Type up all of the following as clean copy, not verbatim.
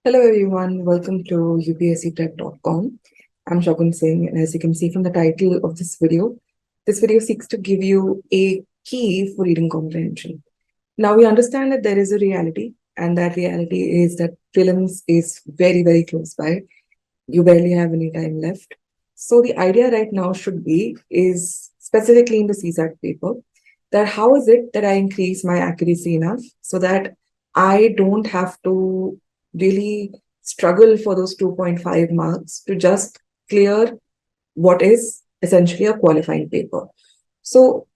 Hello everyone, welcome to UPSCprep.com. I'm Shagun Singh, and as you can see from the title of this video seeks to give you a key for reading comprehension. Now we understand that there is a reality, and that reality is that prelims is very, very close by. You barely have any time left. So the idea right now should be is specifically in the CSAT paper that how is it that I increase my accuracy enough so that I don't have to really struggle for those 2.5 marks to just clear what is essentially a qualifying paper. So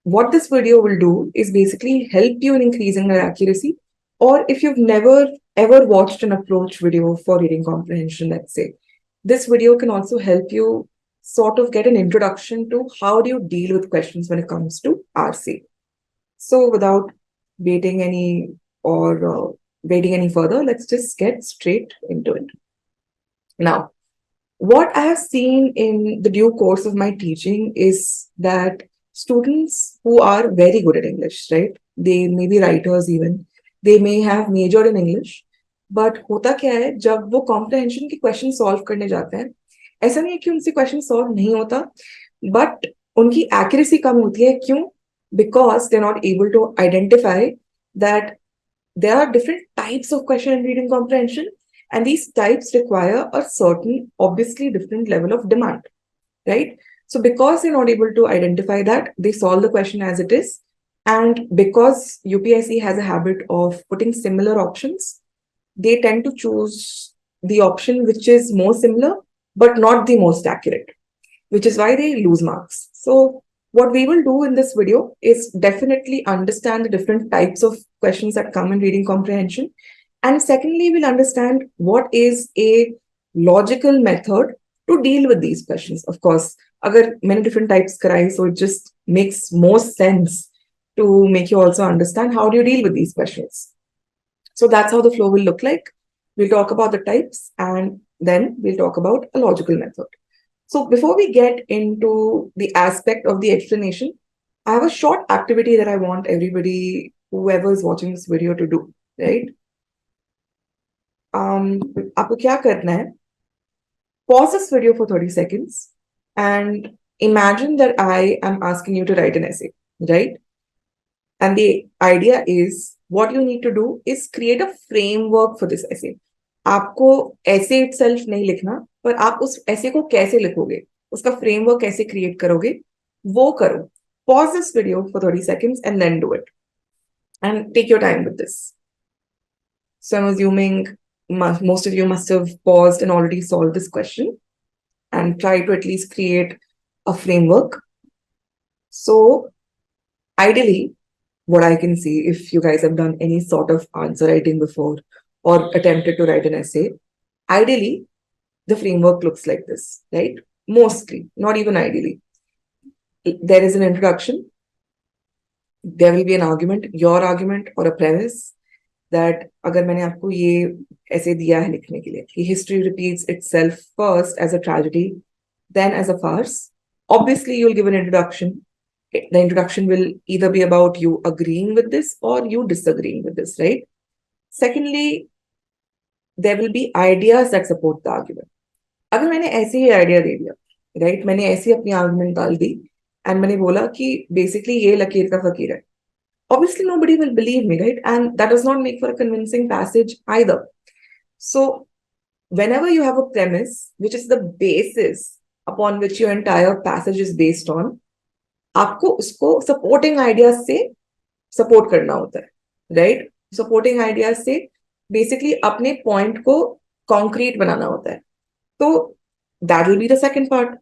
what this video will do is basically help you in increasing your accuracy. Or if you've never ever watched an approach video for reading comprehension, let's say, this video can also help you sort of get an introduction to how do you deal with questions when it comes to RC. So without waiting any or waiting any further, let's just get straight into it. Now, what I have seen in the due course of my teaching is that students who are very good at English, right? They may be writers even, they may have majored in English, but होता क्या है जब वो comprehension के question solve करने जाते हैं, ऐसा नहीं है कि उनसे question solve नहीं होता, but उनकी accuracy कम होती है. क्यों? Because they're not able to identify that there are different types of question and reading comprehension, and these types require a certain, obviously different level of demand, right? So because they're not able to identify that, they solve the question as it is. And because UPSC has a habit of putting similar options, they tend to choose the option which is more similar, but not the most accurate, which is why they lose marks. So what we will do in this video is definitely understand the different types of questions that come in reading comprehension. And secondly, we'll understand what is a logical method to deal with these questions. Of course, agar many different types karai, so it just makes more sense to make you also understand how do you deal with these questions. So that's how the flow will look like. We'll talk about the types and then we'll talk about a logical method. So before we get into the aspect of the explanation, I have a short activity that I want everybody, whoever is watching this video, to do, right? आपको क्या करना है? Pause this video for 30 seconds and imagine that I am asking you to write an essay, right? And the idea is what you need to do is create a framework for this essay. आपको essay itself नहीं लिखना, पर आप उस essay को कैसे लिखोगे, उसका framework कैसे create करोगे, वो करो. Pause this video for 30 seconds and then do it. And take your time with this. So I'm assuming most of you must have paused and already solved this question and try to at least create a framework. So ideally, what I can see, if you guys have done any sort of answer writing before or attempted to write an essay, ideally, the framework looks like this, right? Mostly, not even ideally. There is an introduction. There will be an argument, your argument or a premise that अगर मैंने आपको ये ऐसे दिया है लिखने के लिए, history repeats itself first as a tragedy, then as a farce. Obviously, you'll give an introduction. The introduction will either be about you agreeing with this or you disagreeing with this, right? Secondly, there will be ideas that support the argument. अगर मैंने ऐसे ही idea दे दिया, right? मैंने ऐसे ही अपनी argument डाल दी and मैंने बोला कि basically ये लकीर का फकीर है. Obviously, nobody will believe me, right? And that does not make for a convincing passage either. So whenever you have a premise, which is the basis upon which your entire passage is based on, आपको उसको supporting ideas से support करना होता है, right? Supporting ideas से basically अपने point को concrete बनाना होता है. तो that will be the second part.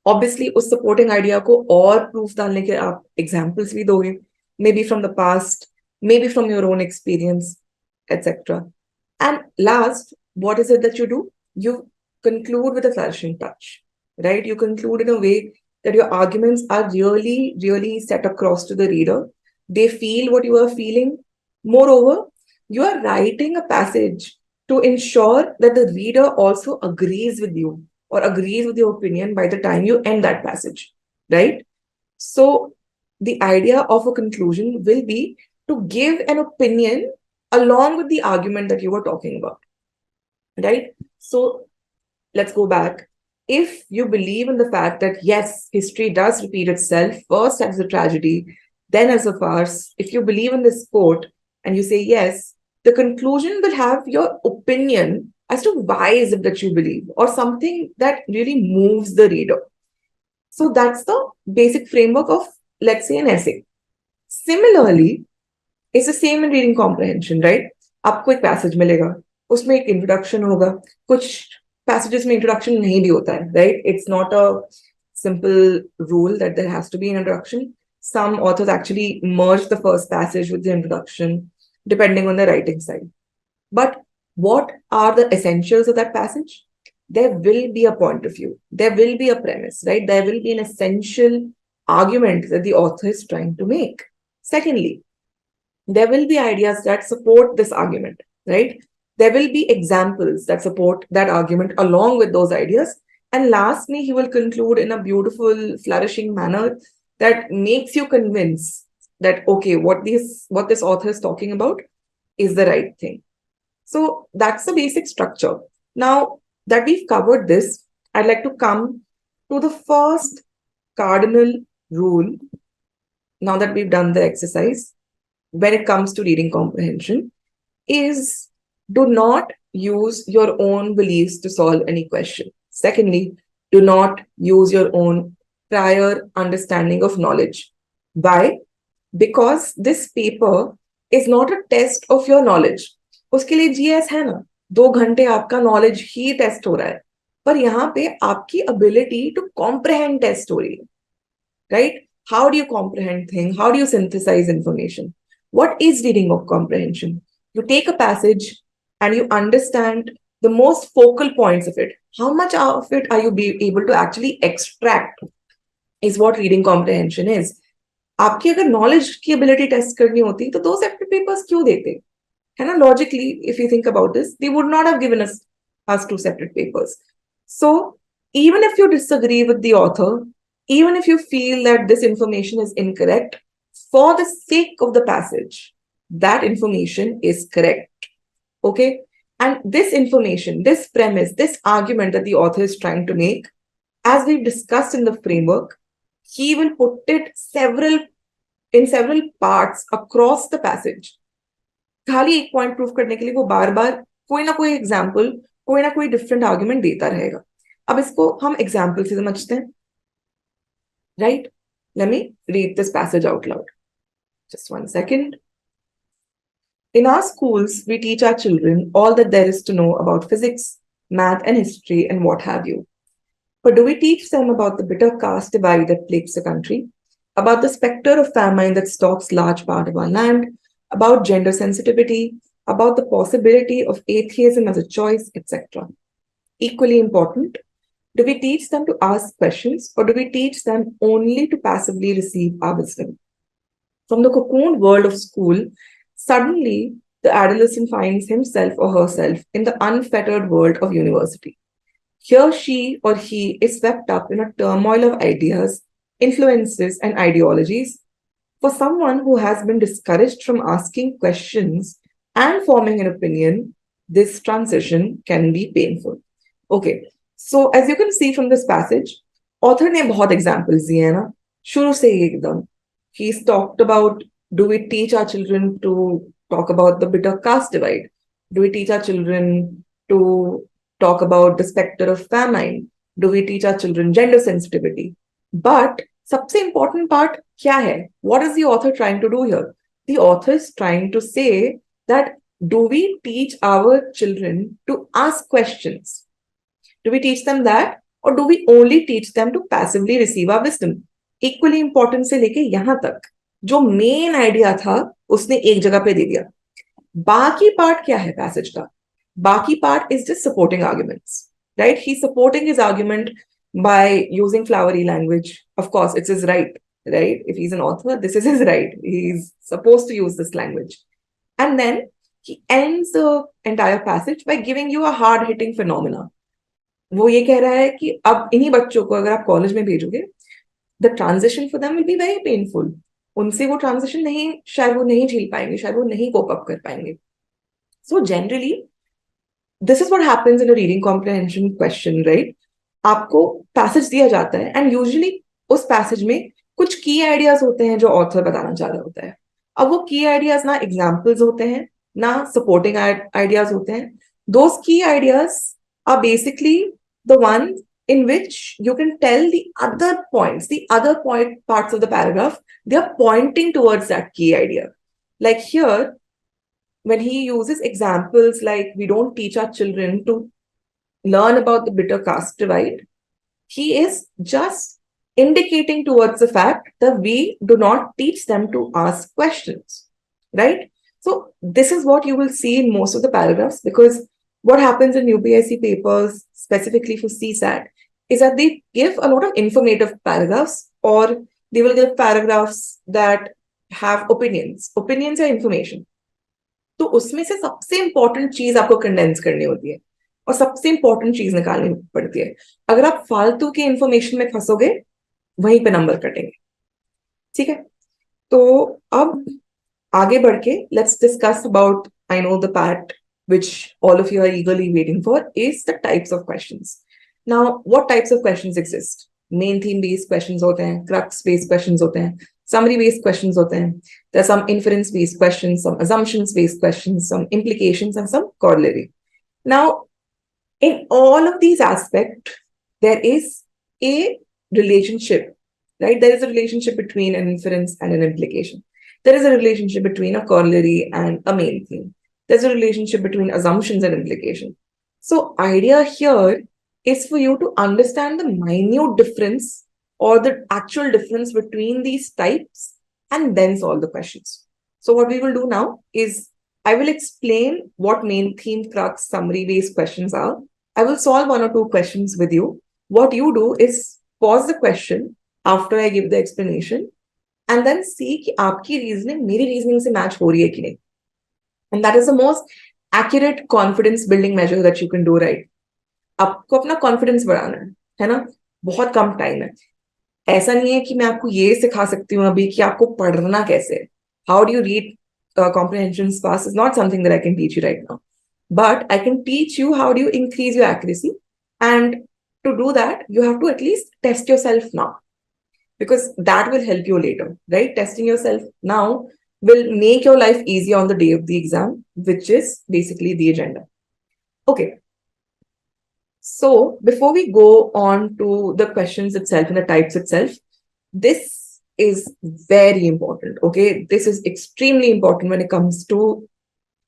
Obviously, उस supporting idea को और proof डालने के आप examples भी दोगे, maybe from the past, maybe from your own experience, etc. And last, what is it that you do? You conclude with a flourishing touch, right? You conclude in a way that your arguments are really, really set across to the reader. They feel what you are feeling. Moreover, you are writing a passage to ensure that the reader also agrees with you or agrees with your opinion by the time you end that passage, right? So the idea of a conclusion will be to give an opinion along with the argument that you were talking about, right? So let's go back. If you believe in the fact that yes, history does repeat itself, first as a tragedy, then as a farce, if you believe in this quote and you say yes, the conclusion will have your opinion as to why is it that you believe, or something that really moves the reader. So that's the basic framework of, let's say, an essay. Similarly, it's the same in reading comprehension, right? आपको एक passage मिलेगा, उसमें एक introduction होगा, कुछ passages में introduction नहीं भी होता है, right? It's not a simple rule that there has to be an introduction. Some authors actually merge the first passage with the introduction, depending on the writing style. But what are the essentials of that passage? There will be a point of view. There will be a premise, right? There will be an essential argument that the author is trying to make. Secondly, there will be ideas that support this argument, right? There will be examples that support that argument along with those ideas. And lastly, he will conclude in a beautiful, flourishing manner that makes you convinced that, okay, what this author is talking about is the right thing. So that's the basic structure. Now that we've covered this, I'd like to come to the first cardinal rule. Now that we've done the exercise, when it comes to reading comprehension, is do not use your own beliefs to solve any question. Secondly, do not use your own prior understanding of knowledge. Why? Because this paper is not a test of your knowledge. उसके लिए GS है ना, 2 घंटे आपका knowledge ही test हो रहा है, पर यहाँ पे आपकी ability to comprehend टेस्ट हो रही है, right? How do you comprehend things? How do you synthesize information? What is reading of comprehension? You take a passage and you understand the most focal points of it. How much of it are you able to actually extract is what reading comprehension is. आपकी अगर knowledge की ability test करनी होती तो 2 separate papers क्यों देते? है ना? Logically, if you think about this, they would not have given us 2 separate papers. So even if you disagree with the author, even if you feel that this information is incorrect, for the sake of the passage, that information is correct. Okay? And this information, this premise, this argument that the author is trying to make, as we've discussed in the framework, he will put it in several parts across the passage. खाली एक point prove करने के लिए वो बार बार कोई ना कोई example, कोई ना कोई डिफरेंट आर्ग्यूमेंट देता रहेगा. अब इसको हम एग्जाम्पल से समझते हैं, right? Let me read this passage out loud. Just 1 second. In our schools, we teach our children all that there is to know about physics, math, and history, and what have you. But do we teach them about the bitter caste divide that plagues the country, about the specter of famine that stalks large part of our land, about gender sensitivity, about the possibility of atheism as a choice, etc.? Equally important, do we teach them to ask questions, or do we teach them only to passively receive our wisdom? From the cocoon world of school, suddenly the adolescent finds himself or herself in the unfettered world of university. Here she or he is swept up in a turmoil of ideas, influences, and ideologies. For someone who has been discouraged from asking questions and forming an opinion, this transition can be painful. Okay, so as you can see from this passage, author ने बहुत examples दिए हैं ना, शुरू से ही एकदम. He's talked about, do we teach our children to talk about the bitter caste divide? Do we teach our children to talk about the specter of famine? Do we teach our children gender sensitivity? But सबसे important part क्या है? What is the author trying to do here? The author is trying to say that do we teach our children to ask questions? Do we teach them that, or do we only teach them to passively receive our wisdom? Equally important से लेके यहाँ तक जो main idea था उसने एक जगह पे दे दिया. बाकी पार्ट क्या है पैसेज का? बाकी part is just supporting arguments, right? He's supporting his argument by using flowery language. Of course, it's his right? If he's an author, this is his right. He's supposed to use this language. And then he ends the entire passage by giving you a hard-hitting phenomena. वो ये कह रहा है कि अब इन्हीं बच्चों को अगर आप कॉलेज में भेजोगे, the transition for them will be very painful. उनसे वो ट्रांजिशन नहीं, शायद वो नहीं झेल पाएंगे, शायद वो नहीं कोप अप कर पाएंगे. So generally, this is what happens in a reading comprehension question, right? आपको पैसेज दिया जाता है एंड यूजुअली उस पैसेज में कुछ की आइडियाज होते हैं जो ऑथर बताना चाह रहा होता है. अब वो की आइडियाज ना एग्जाम्पल्स होते हैं ना सपोर्टिंग आइडियाज होते हैं. Those key ideas are basically the one in which you can tell the other points, the other parts of the paragraph, they are pointing towards that key idea. Like here, when he uses examples like we don't teach our children to learn about the bitter caste divide, he is just indicating towards the fact that we do not teach them to ask questions, right? So this is what you will see in most of the paragraphs, because what happens in UPSC papers, specifically for CSAT, is that they give a lot of informative paragraphs, or they will give paragraphs that have opinions. Opinions are information. तो उसमें से सबसे important चीज आपको condense करनी होती है और सबसे इंपॉर्टेंट चीज निकालनी पड़ती है. अगर आप फालतू के इंफॉर्मेशन में फंसोगे, वहीं पे नंबर कटेंगे. ठीक है, तो अब आगे बढ़ के let's discuss about, I know the part which all of you are eagerly waiting for, is the types of questions. Now, what types of questions exist? Main theme based questions होते हैं, crux based questions होते हैं, summary based questions होते हैं. There are some inference based questions, some assumptions based questions, some implications, and some corollary. Now, in all of these aspects, there is a relationship, right? There is a relationship between an inference and an implication. There is a relationship between a corollary and a main theme. There's a relationship between assumptions and implication. So idea here is for you to understand the minute difference or the actual difference between these types and then solve the questions. So what we will do now is I will explain what main theme, crux, summary based questions are. I will solve one or two questions with you. What you do is pause the question after I give the explanation and then see कि आपकी reasoning मेरी reasoning से match हो रही है कि नहीं. And that is the most accurate confidence building measure that you can do, right? आपको अपना कॉन्फिडेंस बढ़ाना है ना? बहुत कम टाइम है. ऐसा नहीं है कि मैं आपको ये सिखा सकती हूँ अभी कि आपको पढ़ना कैसे. How do you read comprehension fast is not something that I can teach you right now. But I can teach you how do you increase your accuracy. And to do that, you have to at least test yourself now. Because that will help you later, right? Testing yourself now will make your life easier on the day of the exam, which is basically the agenda. Okay. So before we go on to the questions itself and the types itself, this is very important. Okay. This is extremely important when it comes to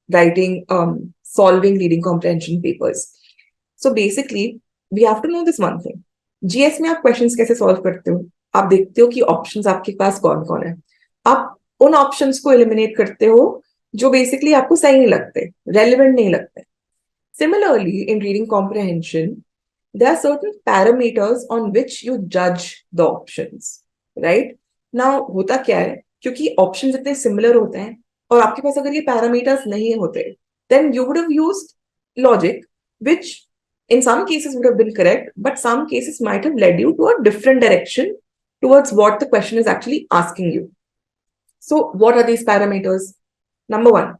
writing, solving reading comprehension papers. So basically, we have to know this one thing. GS में आप questions कैसे solve करते हो? आप देखते हो कि options आपके पास कौन कौन है. आप उन ऑप्शंस को एलिमिनेट करते हो जो बेसिकली आपको सही नहीं लगते, रेलेवेंट नहीं लगते. Similarly in reading comprehension there are certain parameters on which you जज द ऑप्शंस, राइट? नाउ होता क्या है, क्योंकि ऑप्शंस इतने सिमिलर होते हैं और आपके पास अगर ये पैरामीटर्स नहीं होते, then you would have used logic which in some cases would have been correct, but some cases might have led you to a different direction towards what the question is actually asking you. So what are these parameters? Number one,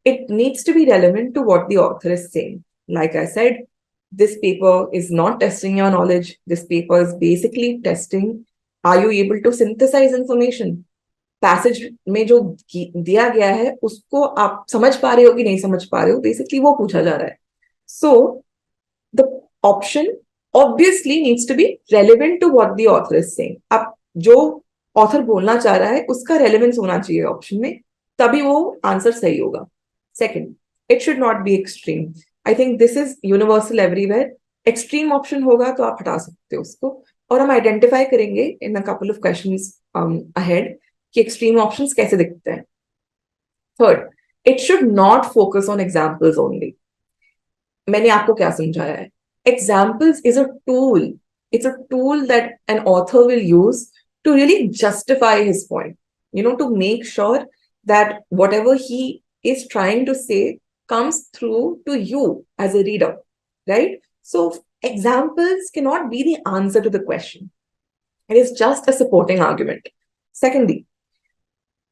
it needs to be relevant to what the author is saying. Like I said, this paper is not testing your knowledge. This paper is basically testing, are you able to synthesize information? Passage में जो दिया गया है उसको आप समझ पा रहे हो कि नहीं समझ पा रहे हो, बेसिकली वो पूछा जा रहा है. So the option obviously needs to be relevant to what the author is saying. अब जो ऑथर बोलना चाह रहा है उसका रेलेवेंस होना चाहिए ऑप्शन में, तभी वो आंसर सही होगा. Second, it should not be extreme. I think this is universal everywhere. Extreme option होगा तो आप हटा सकते हो उसको, और हम आइडेंटिफाई करेंगे in a couple of questions ahead कि एक्सट्रीम ऑप्शंस कैसे दिखते हैं. Third, it should not focus on examples only. मैंने आपको क्या समझाया है? Examples is a tool. It's a tool that an author will use to really justify his point, to make sure that whatever he is trying to say comes through to you as a reader, right? So examples cannot be the answer to the question. It is just a supporting argument. Secondly,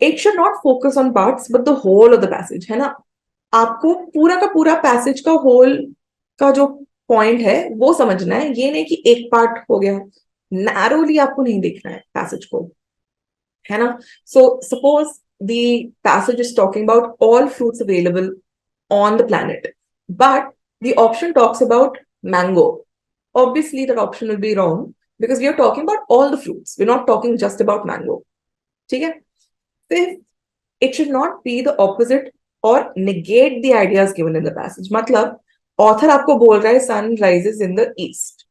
it should not focus on parts, but the whole of the passage, है ना? आपको पूरा का पूरा passage का whole का जो point है वो समझना है, ये नहीं कि एक पार्ट हो गया, नैरोली आपको नहीं देखना है पैसेज को, है ना. So suppose the passage is talking about all fruits available on the planet, but the option talks about mango. Obviously that option will be wrong because we are talking about all the fruits, we're not talking just about mango. ठीक है. Fifth, it should not be the opposite or negate the ideas given in the passage. मतलब author आपको बोल रहा है sun rises in the east,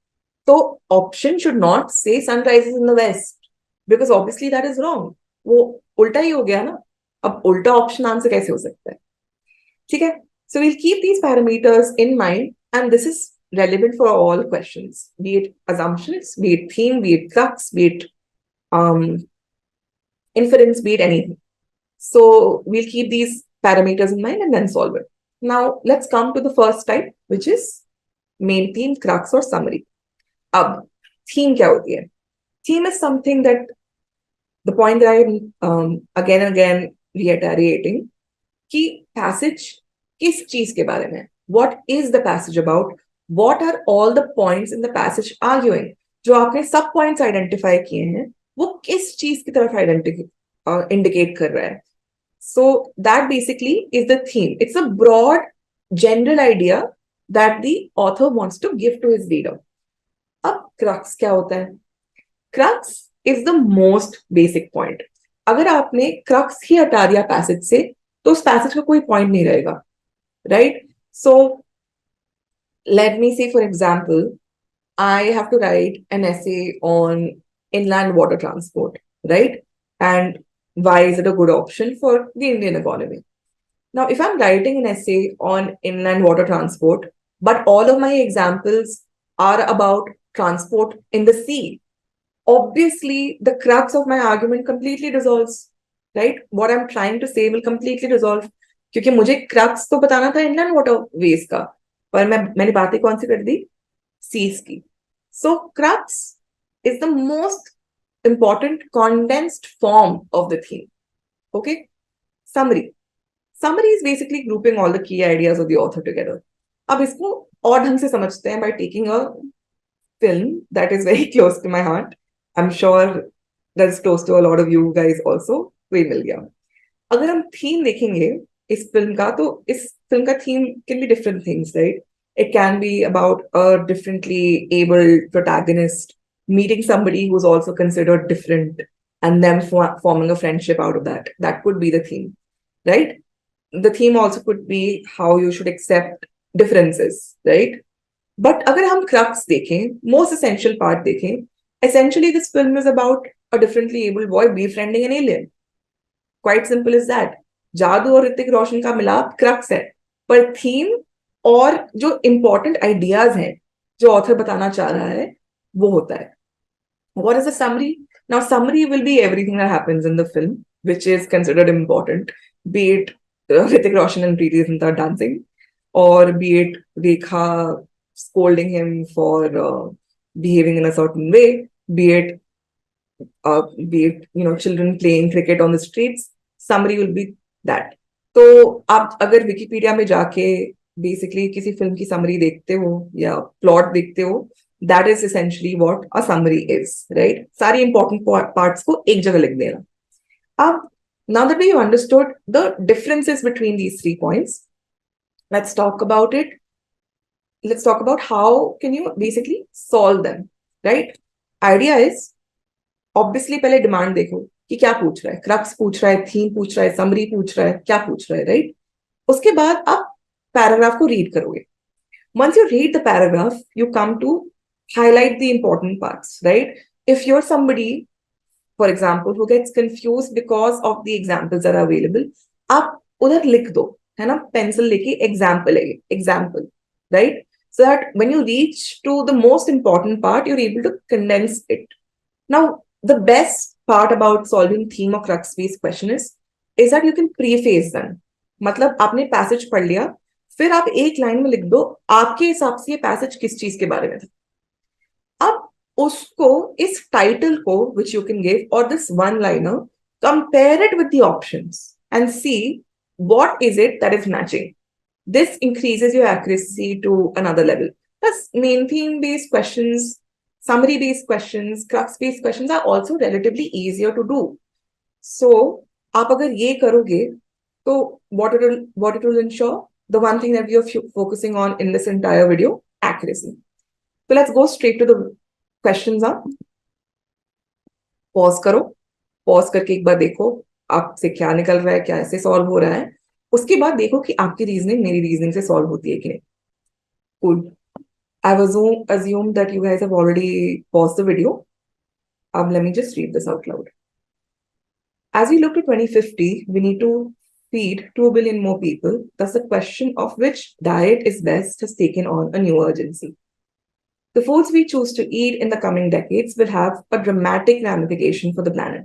तो option should not say sun rises in the west because obviously that is wrong. वो उल्टा ही हो गया ना. अब उल्टा ऑप्शन आंसर कैसे हो सकता है. ठीक है. So we'll keep these parameters in mind, and this is relevant for all questions, be it assumptions, be it theme, be it crux, be it inference, be it anything. So we'll keep these parameters in mind and then solve it. Now let's come to the first type, which is main theme, crux, or summary. Ab theme kya hoti hai? Theme is something that the point that I am again and again reiterating कि passage किस चीज के बारे में, what is the passage about, what are all the points in the passage arguing. जो आपने सब points identify किए हैं वो किस चीज की तरफ इंडिकेट कर रहा है. So that basically is the theme. It's a broad general idea that the author wants to give to his reader. अब क्रक्स क्या होता है. Crux is the most basic point. अगर आपने क्रक्स ही हटा दिया पैसेज से तो उस पैसेज का कोई पॉइंट नहीं रहेगा. Right? So let me say, for example, I have to write an essay on inland water transport, right? And why is it a good option for the Indian economy? Now, if I'm writing an essay on inland water transport, but all of my examples are about transport in the sea, obviously the crux of my argument completely dissolves, right? What I'm trying to say will completely dissolve. क्योंकि मुझे crux तो बताना था Indian waterways का, पर मैंने बातें कौन सी कर दी, सीज की. So crux is the most important condensed form of the theme. Okay. Summary is basically grouping all the key ideas of the author together. अब इसको और ढंग से समझते हैं by taking a film that is very close to my heart. I am sure that is close to a lot of you guys also. वही मिल गया. अगर हम थीम देखेंगे इस फिल्म का, तो इस फिल्म का theme can be different things, right. It can be about a differently abled protagonist meeting somebody who's also considered different and them forming a friendship out of that. That could be the theme, right? The theme also could be how you should accept differences, right? But अगर हम crux देखें, most essential part देखें, essentially this film is about a differently abled boy befriending an alien. Quite simple as that. जादू और ऋतिक रोशन का मिलाप crux है, पर थीम और जो इंपॉर्टेंट आइडियाज हैं जो ऑथर बताना चाह रहा है वो होता है. What is the summary? Now summary will be everything that happens in the film which is considered important, be it Hrithik Roshan and Preeti Zinta dancing, or be it Rekha scolding him for behaving in a certain way, be it children playing cricket on the streets. Summary will be that. तो आप अगर Wikipedia में जाके basically किसी film की summary देखते हो या प्लॉट देखते हो, that is essentially what a summary is, right? सारी important parts को एक जगह लिख देना. अब now that you understood the differences between these 3 points, let's talk about it. Let's talk about how can you basically solve them, right? Idea is obviously पहले demand देखो कि क्या पूछ रहा है. क्रक्स पूछ रहा है, थीम पूछ रहा है, समरी पूछ रहा है, क्या पूछ रहा है, राइट? उसके बाद आप पैराग्राफ को रीड करोगे. Once you read the paragraph, you come to highlight the important parts, right? If you're somebody, for example, who gets confused because of the examples that are available, आप उधर लिख दो, है ना, पेंसिल लेके example, right? So that when you reach to the most important part, you're able to condense it. Now, the best part about solving theme or crux based question is that you can preface them. मतलब आपने passage पढ़ लिया, फिर आप एक line में लिख दो आपके हिसाब से ये पैसेज किस चीज के बारे में था. अब उसको इस टाइटल को which you can give or this one liner, compare it with the options and see what is it that is matching. This increases your accuracy to another level. Plus, main theme based questions, summary based questions, crux based questions are also relatively easier to do. So, आप अगर ये करोगे, तो what it will ensure? The one thing that we are focusing on in this entire video, accuracy. So let's go straight to the questions. Pause करो, pause करके एक बार देखो आपसे क्या निकल रहा है, क्या ऐसे सॉल्व हो रहा है. उसके बाद देखो कि आपकी रीजनिंग मेरी रीजनिंग से सॉल्व होती है कि नहीं. Cool. I've assumed that you guys have already paused the video. Let me just read this out loud. As we look to 2050, we need to feed 2 billion more people. Thus, the question of which diet is best has taken on a new urgency. The foods we choose to eat in the coming decades will have a dramatic ramification for the planet.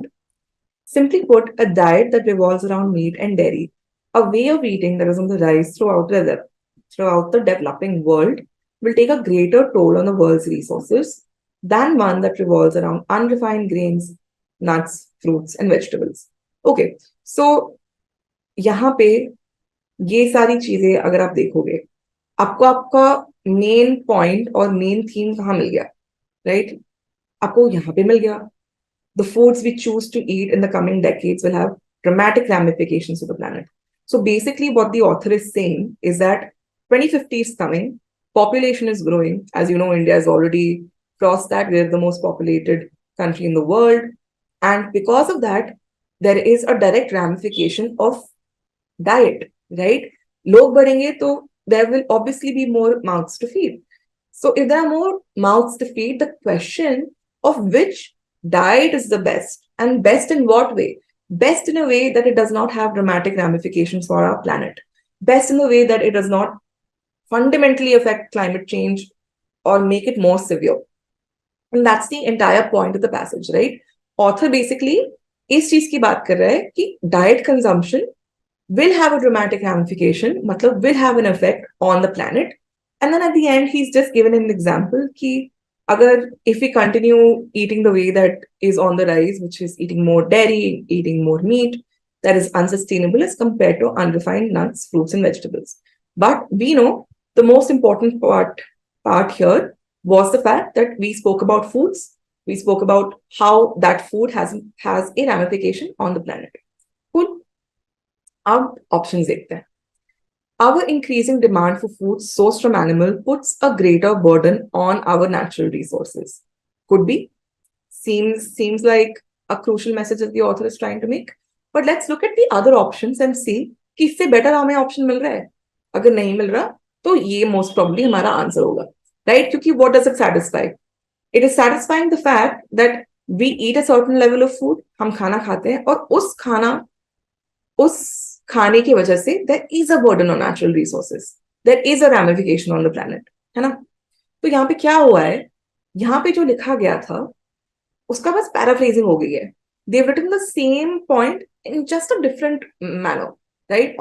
Simply put, a diet that revolves around meat and dairy, a way of eating that is on the rise throughout the developing world, will take a greater toll on the world's resources than one that revolves around unrefined grains, nuts, fruits, and vegetables. Okay, so यहाँ पे ये सारी चीजें अगर आप देखोगे, आपको आपका मेन पॉइंट और मेन थीम कहाँ मिल गया, राइट? आपको यहाँ पे मिल गया. The foods we choose to eat in the coming decades will have dramatic ramifications to the planet. So basically, what the author is saying is that 2050 is coming, population is growing. As you know, India has already crossed that. We're the most populated country in the world. And because of that, there is a direct ramification of diet, right? Log badhenge, so there will obviously be more mouths to feed. So if there are more mouths to feed, the question of which diet is the best, and best in what way? Best in a way that it does not have dramatic ramifications for our planet. Best in the way that it does not fundamentally affect climate change or make it more severe. And that's the entire point of the passage, right? Author basically इस चीज की बात कर रहा है कि diet consumption will have a dramatic ramification, matlab will have an effect on the planet. And then at the end, he's just given an example कि अगर if we continue eating the way that is on the rise, which is eating more dairy, eating more meat, that is unsustainable as compared to unrefined nuts, fruits, and vegetables. But we know the most important part here was the fact that we spoke about foods. We spoke about how that food has a ramification on the planet. Cool. अब options देखते हैं. Our increasing demand for food sourced from animal puts a greater burden on our natural resources. Could be. Seems like a crucial message that the author is trying to make. But let's look at the other options and see कि इससे better हमें option मिल रहा है. अगर नहीं मिल रहा, तो ये most probably हमारा answer होगा. Right? क्योंकि what does it satisfy? It is satisfying the fact that we eat a certain level of food, हम खाना खाते हैं, और उस खाने की वजह से there is a burden on natural resources. There is a ramification on the planet. है ना? तो यहाँ पे क्या हुआ है? यहाँ पे जो लिखा गया था, उसका बस paraphrasing हो गई है. They've written the same point in just a different manner, right?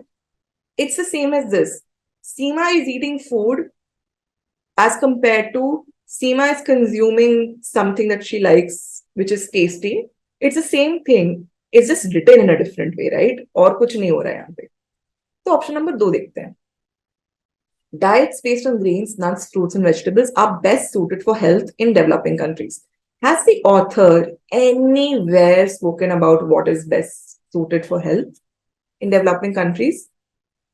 It's the same as this. Seema is eating food as compared to Seema is consuming something that she likes, which is tasty. It's the same thing. It's just written in a different way, right? और कुछ नहीं हो रहा है यहाँ पे. तो option number 2 देखते हैं. Diets based on grains, nuts, fruits, and vegetables are best suited for health in developing countries. Has the author anywhere spoken about what is best suited for health in developing countries?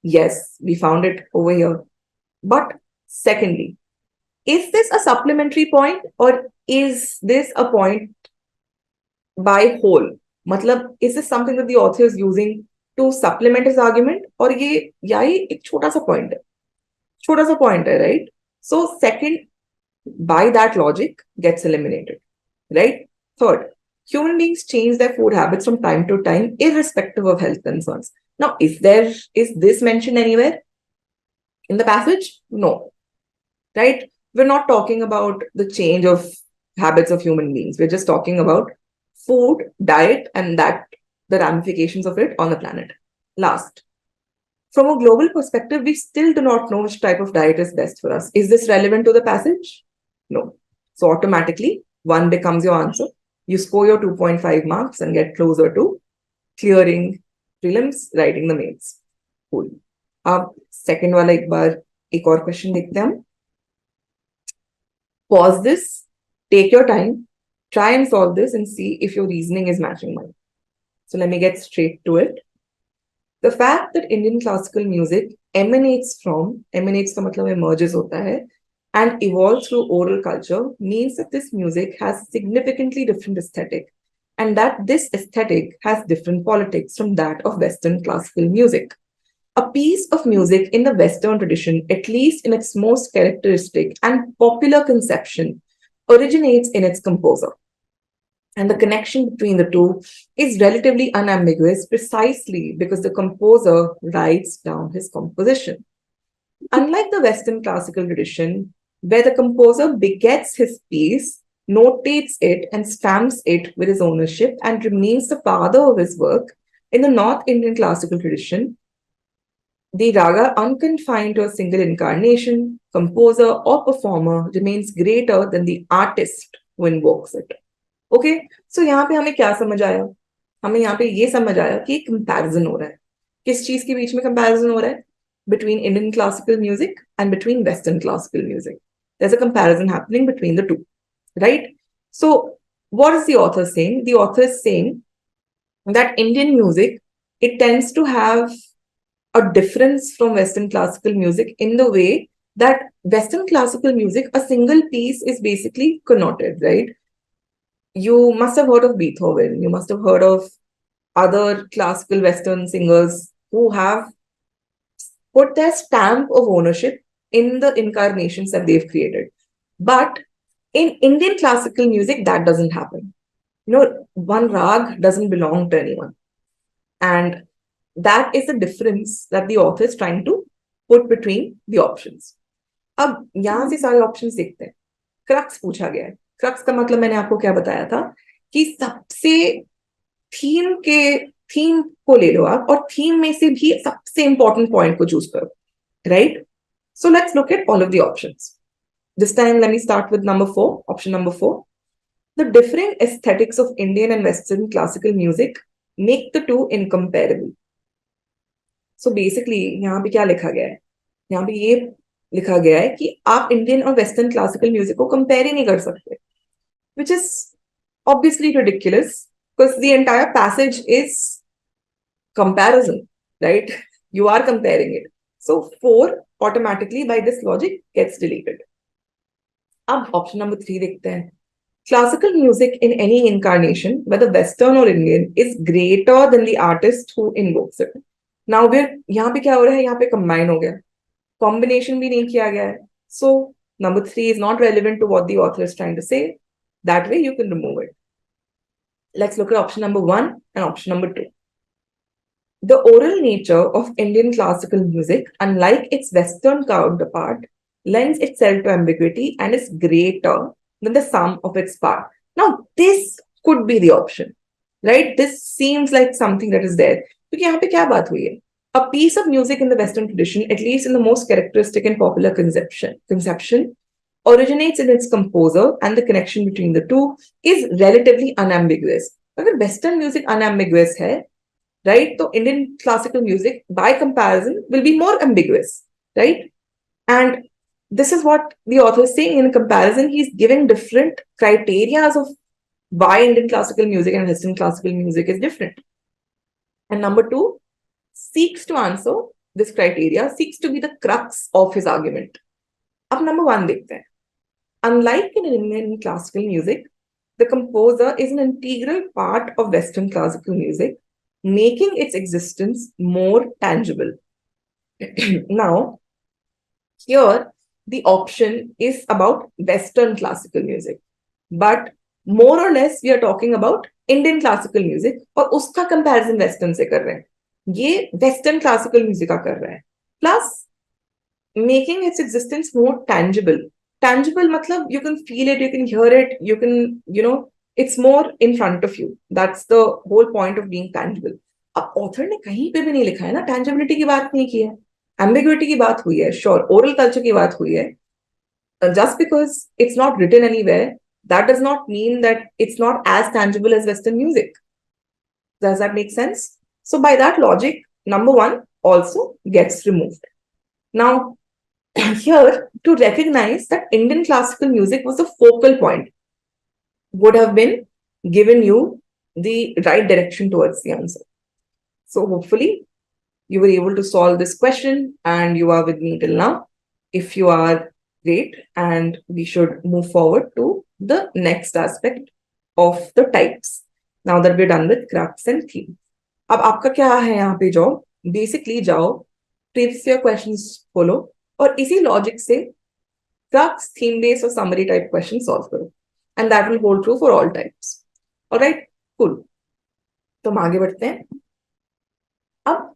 Yes, we found it over here. But secondly, is this a supplementary point or is this a point by whole? मतलब, is this something that the author is using to supplement his argument? और ये एक छोटा सा point है, right? So second, by that logic, gets eliminated, right? Third, human beings change their food habits from time to time, irrespective of health concerns. Now, is this mentioned anywhere in the passage? No, right? We're not talking about the change of habits of human beings. We're just talking about food, diet, and the ramifications of it on the planet. Last, from a global perspective, we still do not know which type of diet is best for us. Is this relevant to the passage? No. So automatically, 1 becomes your answer. You score your 2.5 marks and get closer to clearing prelims, writing the mains. Cool. अब second वाला एक बार एक और question देखते हैं हम. Pause this, take your time, try and solve this and see if your reasoning is matching mine. So let me get straight to it. The fact that Indian classical music emanates का मतलब emerges होता है, and evolves through oral culture means that this music has significantly different aesthetic, and that this aesthetic has different politics from that of Western classical music. A piece of music in the Western tradition, at least in its most characteristic and popular conception, originates in its composer. And the connection between the two is relatively unambiguous precisely because the composer writes down his composition. Unlike the Western classical tradition, where the composer begets his piece, notates it, and stamps it with his ownership and remains the father of his work, in the North Indian classical tradition, the raga, unconfined to a single incarnation, composer, or performer, remains greater than the artist who invokes it. Okay so यहाँ पे हमें क्या समझ आया? हमें यहाँ पे ये समझ आया कि कंपैरिजन हो रहा है. किस चीज के बीच में कंपैरिजन हो रहा है? Between Indian classical music and between western classical music. There is a comparison happening between the two, right? So what is the author saying? The author is saying that Indian music, it tends to have a difference from Western classical music in the way that Western classical music, a single piece is basically connoted, right? You must have heard of Beethoven. You must have heard of other classical Western singers who have put their stamp of ownership in the incarnations that they've created. But in Indian classical music, that doesn't happen. You know, one rag doesn't belong to anyone. And that is the difference that the author is trying to put between the options. अब यहां से सारे options देखते हैं. Crux पूछा गया है. Crux का मतलब मैंने आपको क्या बताया था कि सबसे थीम को ले लो आप और थीम में से भी सबसे इंपॉर्टेंट पॉइंट को चूज करो, right? So let's look at all of the options. This time let me start with number 4, option number 4. The differing aesthetics of Indian and Western classical music make the two incomparable. So basically यहाँ पे क्या लिखा गया है? यहाँ पे ये लिखा गया है कि आप इंडियन और वेस्टर्न क्लासिकल म्यूजिक को कंपेयर ही नहीं कर सकते, which is obviously ridiculous because the entire passage is comparison, right? You are comparing it. So 4 automatically by this logic gets deleted. अब option number 3 देखते हैं. Classical music in any incarnation, whether Western or Indian, is greater than the artist who invokes it. Now we're यहाँ पे क्या हो रहा है? यहाँ पे combine हो गया. Combination भी नहीं किया गया है. So number 3 is not relevant to what the author is trying to say. That way you can remove it. Let's look at option number 1 and option number 2. The oral nature of Indian classical music, unlike its Western counterpart, lends itself to ambiguity and is greater than the sum of its part. Now, this could be the option, right? This seems like something that is there. क्योंकि यहाँ पे क्या बात हुई है? A piece of music in the Western tradition, at least in the most characteristic and popular conception, originates in its composer, and the connection between the two is relatively unambiguous. अगर Western music unambiguous है, right? So Indian classical music, by comparison, will be more ambiguous, right? And this is what the author is saying. In comparison, he's giving different criteria of why Indian classical music and Western classical music is different. And number 2 seeks to answer this criteria, seeks to be the crux of his argument. अब number 1 देखते हैं. Unlike in Indian classical music, the composer is an integral part of Western classical music, making its existence more tangible. Now, here the option is about Western classical music, but more or less we are talking about Indian classical music और उसका comparison Western से कर रहे हैं. ये Western classical music का कर रहा है. Plus, making its existence more tangible. Tangible matlab you can feel it, you can hear it, you can, it's more in front of you. That's the whole point of being tangible. अब author ने कहीं पे भी नहीं लिखा है ना, tangibility की बात नहीं की है, ambiguity की बात हुई है, sure, oral culture की बात हुई है. Just because it's not written anywhere, that does not mean that it's not as tangible as Western music. Does that make sense? So by that logic, number 1, also gets removed. Now, here, to recognize that Indian classical music was the focal point would have been given you the right direction towards the answer. So hopefully you were able to solve this question and you are with me till now. If you are, great, and we should move forward to the next aspect of the types. Now that we're done with crux and theme. अब आपका क्या है यहाँ पे job? Basically जाओ, previous year questions खोलो और इसी लॉजिक से crux, theme based और summary type question solve करो. And that will hold true for all types. Alright, cool. तो हम आगे बढ़ते हैं. अब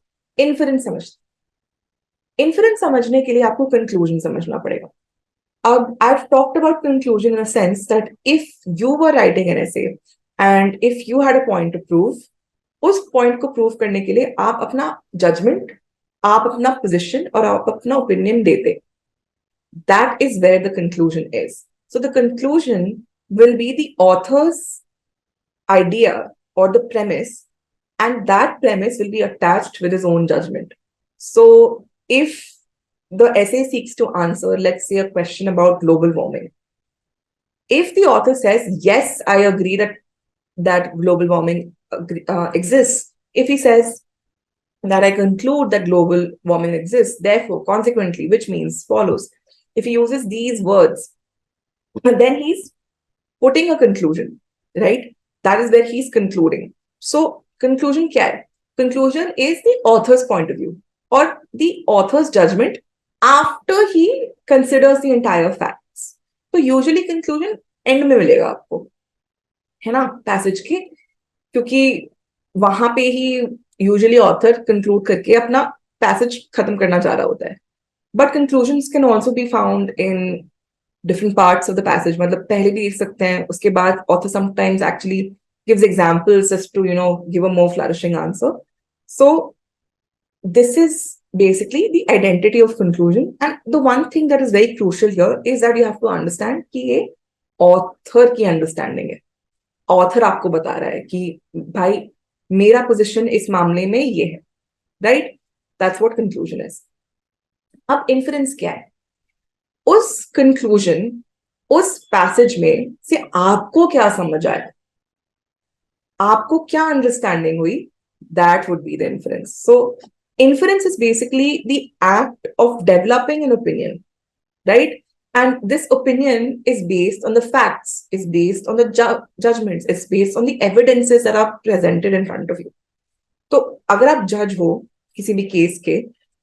इन्फरेंस समझने के लिए आपको कंक्लूजन समझना पड़ेगा. अब I've talked about conclusion in a sense that if you were writing an essay and if you had a point to prove, उस पॉइंट को प्रूव करने के लिए आप अपना जजमेंट, आप अपना पोजिशन और आप अपना ओपिनियन देते. That is where the conclusion is. So the conclusion will be the author's idea or the premise, and that premise will be attached with his own judgment. So if the essay seeks to answer, let's say, a question about global warming, if the author says, yes, I agree that global warming exists, if he says that I conclude that global warming exists, therefore, consequently, which means follows, if he uses these words, then he's putting a conclusion, right? That is where he's concluding. So conclusion kya hai? Conclusion is the author's point of view or the author's judgment after he considers the entire facts. So usually conclusion end में मिलेगा आपको, है ना, passage के, क्योंकि वहां पे ही usually author conclude करके अपना पैसेज खत्म करना चाह रहा होता है. But conclusions can also be found in different parts of the passage. मतलब पहले भी लिख सकते हैं, उसके बाद author sometimes actually gives examples just to give a more flourishing answer. So this is basically the identity of conclusion. And the one thing that is very crucial here is that you have to understand कि ये author की understanding है. Author आपको बता रहा है कि भाई मेरा पोजीशन इस मामले में ये है, right? That's what conclusion is. अब इन्फरेंस क्या है? उस कंक्लूजन, उस पैसेज में से आपको क्या समझ आया, आपको क्या अंडरस्टैंडिंग हुई, that would be the inference. So inference is basically the act of developing an opinion, right? And this opinion is based on the facts, is based on the judgments, it's based on the evidences that are presented in front of you. तो अगर आप जज हो किसी भी case के,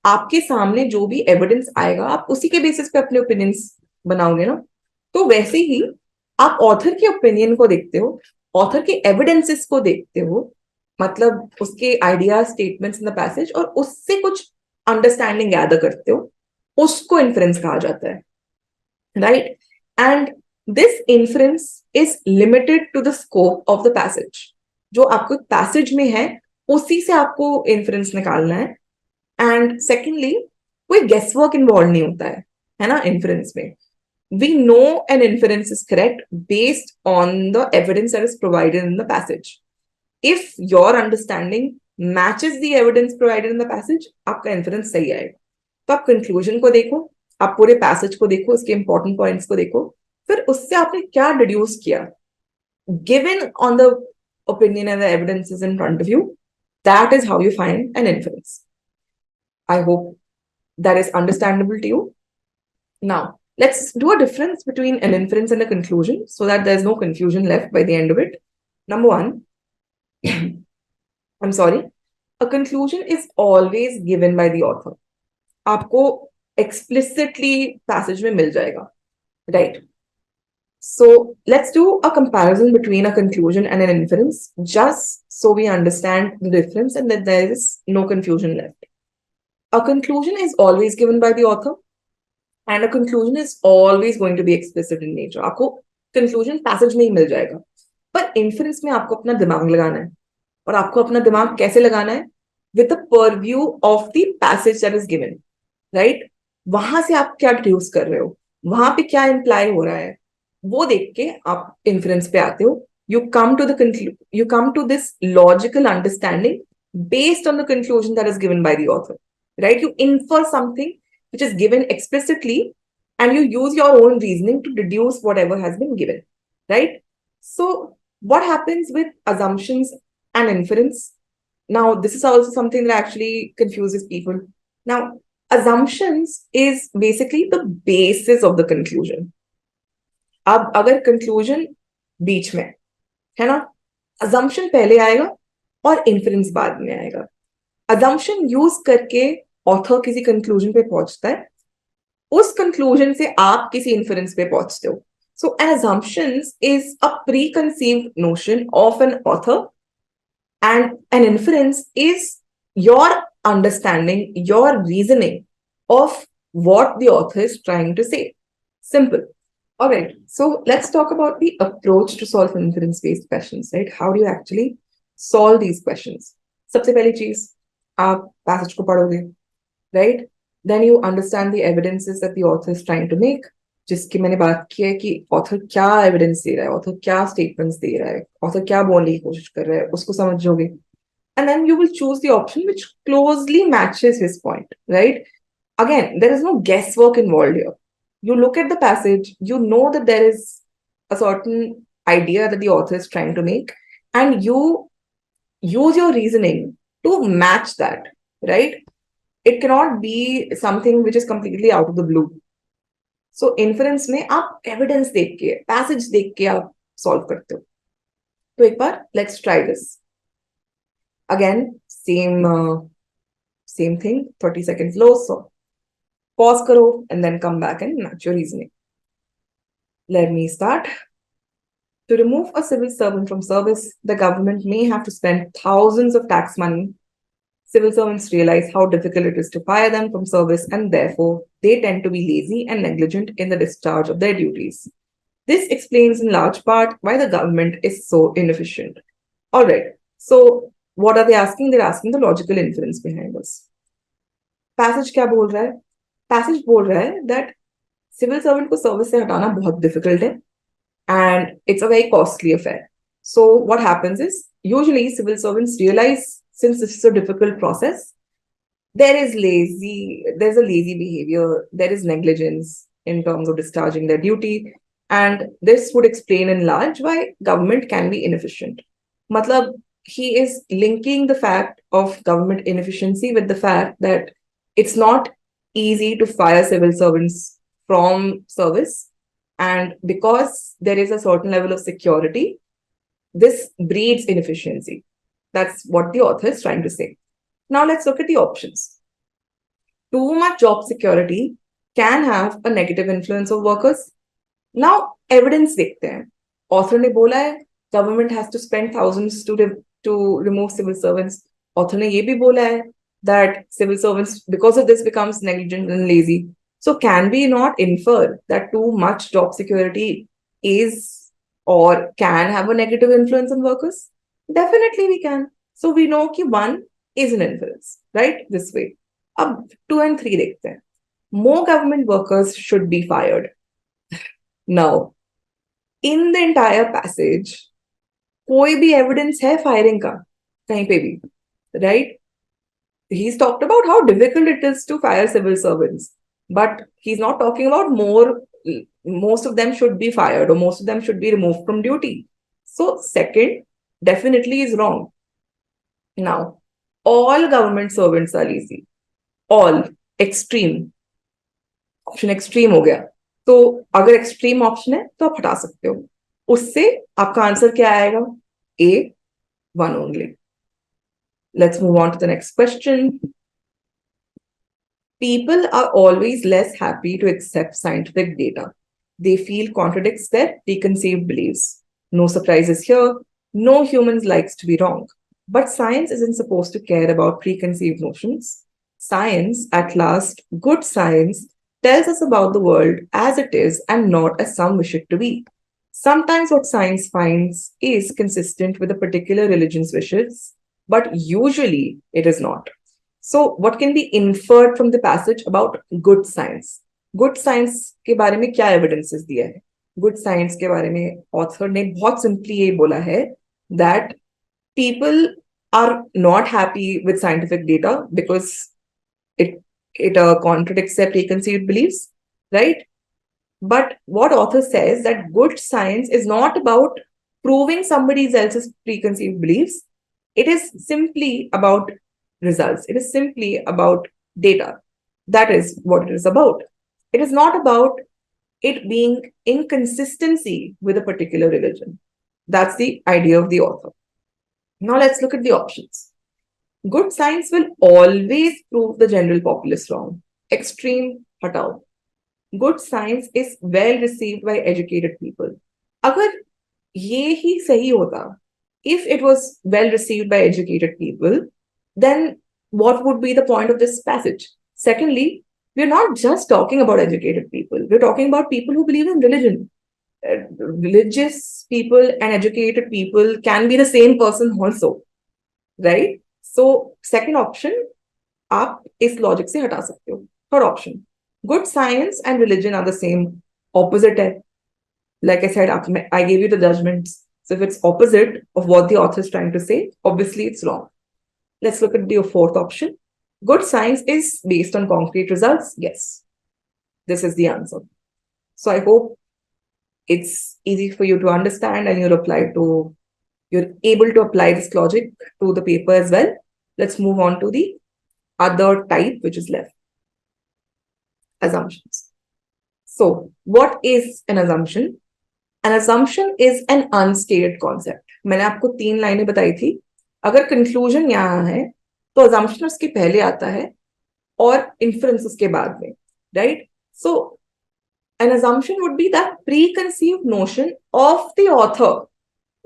आपके सामने जो भी एविडेंस आएगा आप उसी के बेसिस पे अपने ओपिनियंस बनाओगे ना. तो वैसे ही आप ऑथर के ओपिनियन को देखते हो, ऑथर के एविडेंसेस को देखते हो, मतलब उसके idea, statements in the passage, और उससे कुछ अंडरस्टैंडिंग गैदर करते हो, उसको इन्फरेंस कहा जाता है, right? And this inference is limited to the scope of the passage. जो आपको पैसेज में है उसी से आपको इन्फरेंस निकालना है. एंड सेकेंडली, कोई गेसवर्क इन्वॉल्व नहीं होता है ना इन्फरेंस में. We know an inference is correct based on the evidence that is provided in the passage. If your understanding matches the evidence provided in the passage, आपका inference सही आएगा. तो आप conclusion को देखो, आप पूरे passage को देखो, इसके important points को देखो, फिर उससे आपने क्या deduce किया, given on the opinion and the evidences in front of you, that is how you find an inference. I hope that is understandable to you. Now, let's do a difference between an inference and a conclusion so that there's no confusion left by the end of it. Number one, I'm sorry, a conclusion is always given by the author. आपको explicitly passage में मिल जाएगा, right? So let's do a comparison between a conclusion and an inference, just so we understand the difference and that there is no confusion left. A conclusion is always given by the author, and a conclusion is always going to be explicit in nature. आपको conclusion passage में ही मिल जाएगा. पर inference में आपको अपना दिमाग लगाना है, और आपको अपना दिमाग कैसे लगाना है? With the purview of the passage that is given, right? वहां से आप क्या डिड्यूस कर रहे हो, वहां पे क्या इंप्लाई हो रहा है, वो देख के आप इन्फरेंस पे आते हो. You come to this logical understanding based on the conclusion that is given by the author. right? You infer something which is given explicitly and you use your own reasoning to deduce whatever has been given, right? So what happens with assumptions and inference? Now, this is also something that actually confuses people. Now, assumptions is basically the basis of the conclusion. अब अगर conclusion बीच में है ना, assumption पहले आएगा और inference बाद में आएगा. Assumption use करके author किसी conclusion पे पहुंचता है, उस conclusion से आप किसी inference पे पहुंचते हो. So an assumption is a preconceived notion of an author, and an inference is your understanding, your reasoning of what the author is trying to say. Simple. All right. So let's talk about the approach to solve inference-based questions, right? How do you actually solve these questions? सबसे पहली चीज, आप passage को पढ़ोगे, right? Then you understand the evidences that the author is trying to make. जिसकी मैंने बात की है कि author क्या evidence दे रहा है, author क्या statements दे रहा है, author क्या बोलने की कोशिश कर रहा है, उसको समझोगे. And then you will choose the option which closely matches his point, right? Again, there is no guesswork involved here. You look at the passage, you know that there is a certain idea that the author is trying to make, and you use your reasoning to match that, right? It cannot be something which is completely out of the blue. So inference में आप evidence देख के, passage देख के आप solve करते हो. तो एक बार let's try this. Again, same thing, 30 seconds low. So pause karo and then come back and match your reasoning. Let me start. To remove a civil servant from service, the government may have to spend thousands of tax money. Civil servants realize how difficult it is to fire them from service, and therefore they tend to be lazy and negligent in the discharge of their duties. This explains in large part why the government is so inefficient. All right. So what are they asking? They're asking the logical inference behind this. Passage क्या बोल रहा है? Passage बोल रहा है that civil servant को service से हटाना बहुत difficult है, and it's a very costly affair. So what happens is, usually civil servants realize, since this is a difficult process, there's a lazy behavior, there is negligence in terms of discharging their duty, and this would explain in large why government can be inefficient. Matlab, he is linking the fact of government inefficiency with the fact that it's not easy to fire civil servants from service, and because there is a certain level of security, this breeds inefficiency. That's what the author is trying to say. Now let's look at the options. Too much job security can have a negative influence on workers. Now, evidence देखते हैं. Author ने बोला है government has to spend thousands to remove civil servants. Author ने ये भी बोला है that civil servants, because of this, becomes negligent and lazy. So can we not infer that too much job security is or can have a negative influence on workers? Definitely we can. So we know कि one is an inference, right? This way. अब 2 and 3 देखते हैं. More government workers should be fired. Now, in the entire passage, कोई भी evidence है firing का कहीं पे भी, right? He's talked about how difficult it is to fire civil servants, but he's not talking about most of them should be fired or most of them should be removed from duty. So second definitely is wrong. Now, all government servants are lazy. All. Extreme. Option extreme हो गया. तो अगर extreme option है तो आप हटा सकते हो. उससे आपका आंसर क्या आएगा? A, 1 only. Let's move on to the next question. People are always less happy to accept scientific data. They feel contradicts their preconceived beliefs. No surprises here. No human likes to be wrong. But science isn't supposed to care about preconceived notions. Science, at last, good science, tells us about the world as it is and not as some wish it to be. Sometimes what science finds is consistent with a particular religion's wishes, but usually it is not. So what can be inferred from the passage about good science? Good science के बारे में क्या evidences दिया है? Good science के बारे में author ने बहुत simply ये बोला है that people are not happy with scientific data because it contradicts their preconceived beliefs, right? But what author says that good science is not about proving somebody else's preconceived beliefs. It is simply about results. It is simply about data. That is what it is about. It is not about it being inconsistency with a particular religion. That's the idea of the author. Now let's look at the options. Good science will always prove the general populace wrong. Extreme, hatao. Good science is well received by educated people. अगर ये ही सही होता, if it was well received by educated people, then what would be the point of this passage? Secondly, we're not just talking about educated people. We're talking about people who believe in religion. Religious people and educated people can be the same person also, right? So second option, आप इस logic से हटा सकते हो. Third option, good science and religion are the same, opposite hai. Like I said, I gave you the judgments. So if it's opposite of what the author is trying to say, obviously it's wrong. Let's look at the fourth option. Good science is based on concrete results. Yes, this is the answer. So I hope it's easy for you to understand and you're able to apply this logic to the paper as well. Let's move on to the other type which is left. Assumptions. So what is an assumption? An assumption is an unstated concept. मैंने आपको 3 लाइनें बताई थी. अगर conclusion यहाँ है, तो assumption उसके पहले आता है और inference उसके बाद में, right? So an assumption would be that preconceived notion of the author,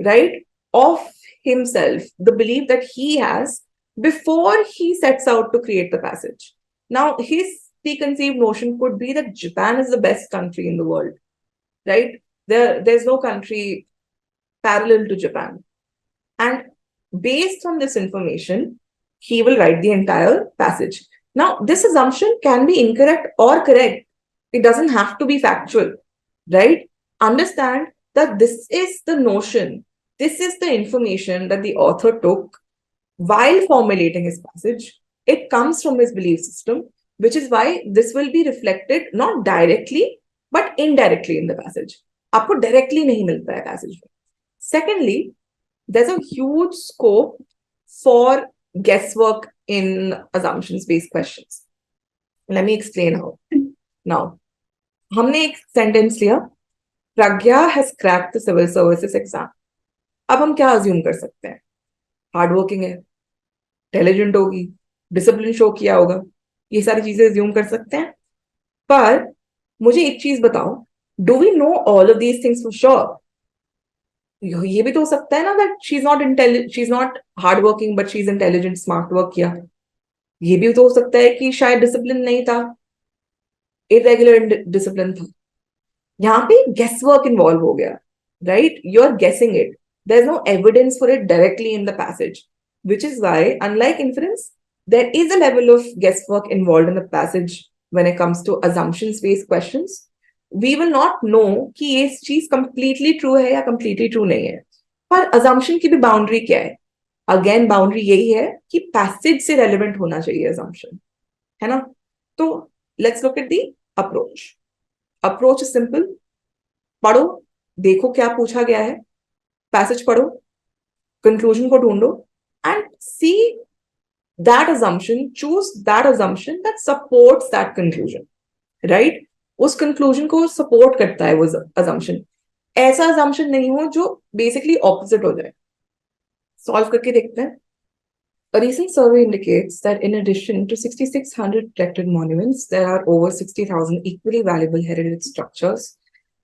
right? Of himself, the belief that he has before he sets out to create the passage. Now, his preconceived notion could be that Japan is the best country in the world, right? There's no country parallel to Japan. And based on this information, he will write the entire passage. Now, this assumption can be incorrect or correct. It doesn't have to be factual, right? Understand that this is the notion, this is the information that the author took while formulating his passage. It comes from his belief system, which is why this will be reflected not directly, but indirectly in the passage. आपको directly नहीं मिलता है passage में. Secondly, there's a huge scope for guesswork in assumptions-based questions. Let me explain how. Now, हमने एक sentence लिया, Pragya has cracked the Civil Services Exam. अब हम क्या assume कर सकते हैं? Hardworking है, intelligent होगी, discipline show किया होगा, ये सारी चीजें assume कर सकते हैं. पर मुझे एक चीज बताओ, do we know all of these things for sure? ये भी तो हो सकता है ना that she's not hardworking but she's intelligent, smart work किया. ये भी तो हो सकता है कि शायद discipline नहीं था, irregular discipline था. यहाँ पे guesswork involve हो गया, right? You're guessing it. There's no evidence for it directly in the passage, which is why, unlike inference, there is a level of guesswork involved in the passage when it comes to assumptions-based questions. We will not know कि ये चीज completely true है या completely true नहीं है. पर assumption की भी boundary क्या है? Again, boundary यही है कि passage से relevant होना चाहिए assumption, है ना? तो let's look at the approach. Approach is simple. पढ़ो, देखो क्या पूछा गया है, passage पढ़ो, conclusion को ढूंढो, and see that assumption, choose that assumption that supports that conclusion, right? उस conclusion को support करता है वो assumption. ऐसा assumption नहीं हो जो basically opposite हो जाए. Solve करके देखते हैं. A recent survey indicates that in addition to 6,600 protected monuments, there are over 60,000 equally valuable heritage structures